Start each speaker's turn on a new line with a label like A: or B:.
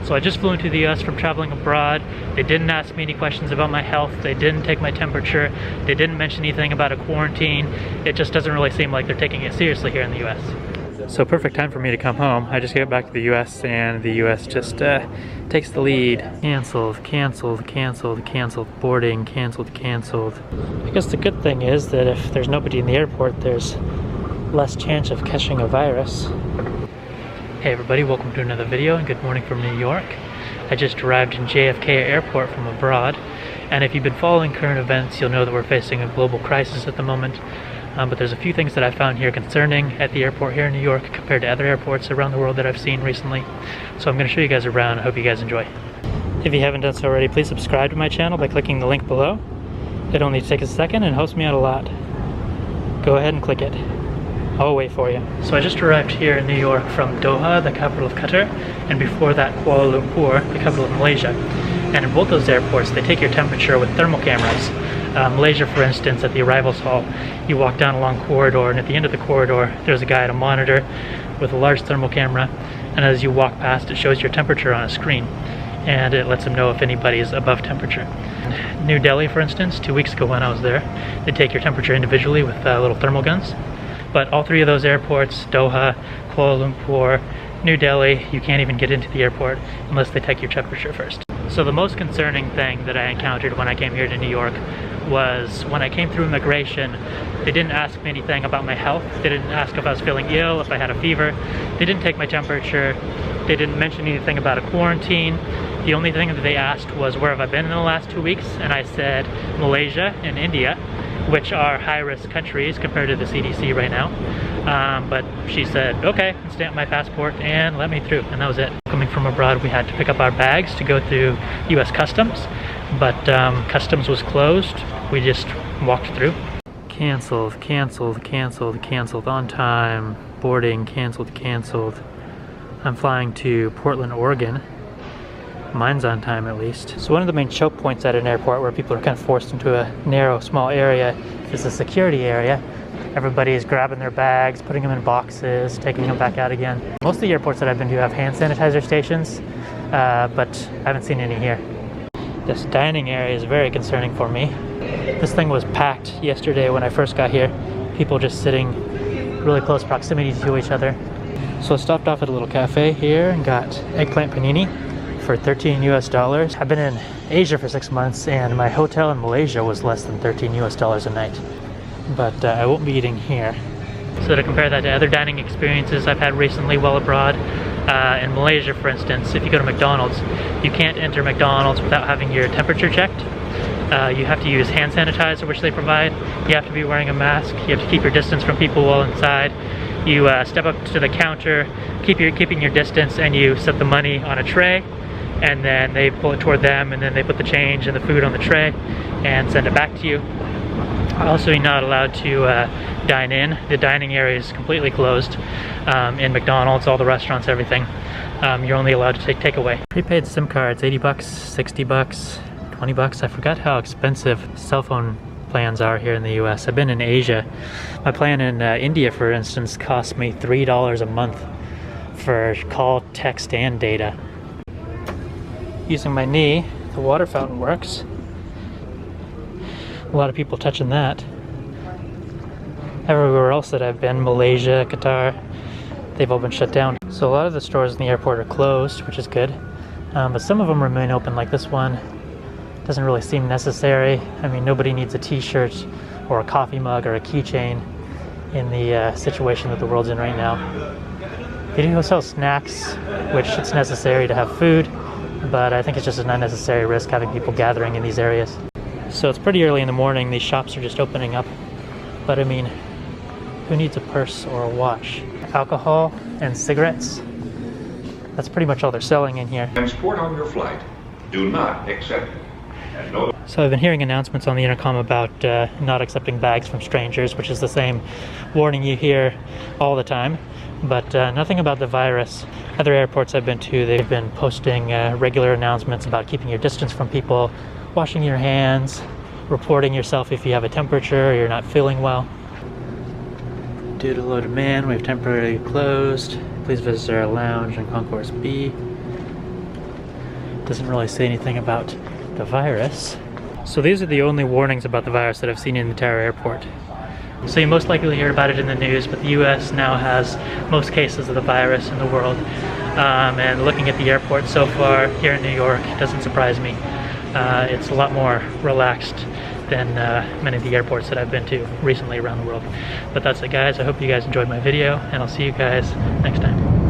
A: So I just flew into the US from traveling abroad. They didn't ask me any questions about my health. They didn't take my temperature. They didn't mention anything about a quarantine. It just doesn't really seem like they're taking it seriously here in the US. So perfect time for me to come home. I just get back to the US and the US just takes the lead. Canceled, canceled, canceled, canceled, boarding, canceled, canceled. I guess the good thing is that if there's nobody in the airport, there's less chance of catching a virus. Hey everybody, welcome to another video and good morning from New York. I just arrived in JFK Airport from abroad, and if you've been following current events, you'll know that we're facing a global crisis at the moment. But there's a few things that I found here concerning at the airport here in New York compared to other airports around the world that I've seen recently. So I'm going to show you guys around. I hope you guys enjoy. If you haven't done so already, please subscribe to my channel by clicking the link below. It only takes a second and helps me out a lot. Go ahead and click it. I'll wait for you. So I just arrived here in New York from Doha, the capital of Qatar, and before that Kuala Lumpur, the capital of Malaysia. And in both those airports, they take your temperature with thermal cameras. Malaysia, for instance, at the arrivals hall, you walk down a long corridor, and at the end of the corridor, there's a guy at a monitor with a large thermal camera, and as you walk past, it shows your temperature on a screen, and it lets them know if anybody is above temperature. New Delhi, for instance, 2 weeks ago when I was there, they take your temperature individually with little thermal guns. But all three of those airports, Doha, Kuala Lumpur, New Delhi, you can't even get into the airport unless they take your temperature first. So the most concerning thing that I encountered when I came here to New York was when I came through immigration, they didn't ask me anything about my health. They didn't ask if I was feeling ill, if I had a fever. They didn't take my temperature. They didn't mention anything about a quarantine. The only thing that they asked was where have I been in the last 2 weeks, and I said Malaysia and India, which are high-risk countries compared to the CDC right now. But she said, okay, and stamped my passport and let me through, and that was it. Coming from abroad, we had to pick up our bags to go through US Customs, but Customs was closed. We just walked through. Canceled, canceled, canceled, canceled, on time, boarding, canceled, canceled. I'm flying to Portland, Oregon. Mine's on time at least. So one of the main choke points at an airport where people are kind of forced into a narrow, small area is the security area. Everybody is grabbing their bags, putting them in boxes, taking them back out again. Most of the airports that I've been to have hand sanitizer stations, but I haven't seen any here. This dining area is very concerning for me. This thing was packed yesterday when I first got here. People just sitting really close proximity to each other. So I stopped off at a little cafe here and got eggplant panini for $13 US. I've been in Asia for 6 months and my hotel in Malaysia was less than $13 US a night. But I won't be eating here. So to compare that to other dining experiences I've had recently while abroad, in Malaysia for instance, if you go to McDonald's, you can't enter McDonald's without having your temperature checked. You have to use hand sanitizer, which they provide. You have to be wearing a mask. You have to keep your distance from people while inside. You step up to the counter, keeping your distance, and you set the money on a tray, and then they pull it toward them, and then they put the change and the food on the tray and send it back to you. Also, you're not allowed to dine in. The dining area is completely closed in McDonald's, all the restaurants, everything. You're only allowed to take takeaway. Prepaid SIM cards, 80 bucks, 60 bucks, 20 bucks. I forgot how expensive cell phone plans are here in the US. I've been in Asia. My plan in India, for instance, cost me $3 a month for call, text, and data. Using my knee, the water fountain works. A lot of people touching that. Everywhere else that I've been, Malaysia, Qatar, they've all been shut down. So a lot of the stores in the airport are closed, which is good. But some of them remain open, like this one. Doesn't really seem necessary. I mean, nobody needs a t-shirt or a coffee mug or a keychain in the situation that the world's in right now. They do sell snacks, which it's necessary to have food, but I think it's just an unnecessary risk having people gathering in these areas. So it's pretty early in the morning, these shops are just opening up, but I mean, who needs a purse or a watch? Alcohol and cigarettes, that's pretty much all they're selling in here.
B: Transport on your flight, do not accept.
A: So I've been hearing announcements on the intercom about not accepting bags from strangers, which is the same warning you hear all the time, but nothing about the virus. Other airports I've been to, they've been posting regular announcements about keeping your distance from people, washing your hands, reporting yourself if you have a temperature or you're not feeling well. Due to low demand, we've temporarily closed. Please visit our lounge in Concourse B. Doesn't really say anything about the virus. So these are the only warnings about the virus that I've seen in the entire airport. So you most likely heard about it in the news, but the US now has most cases of the virus in the world. And looking at the airport so far here in New York, it doesn't surprise me. It's a lot more relaxed than many of the airports that I've been to recently around the world. But that's it, guys. I hope you guys enjoyed my video, and I'll see you guys next time.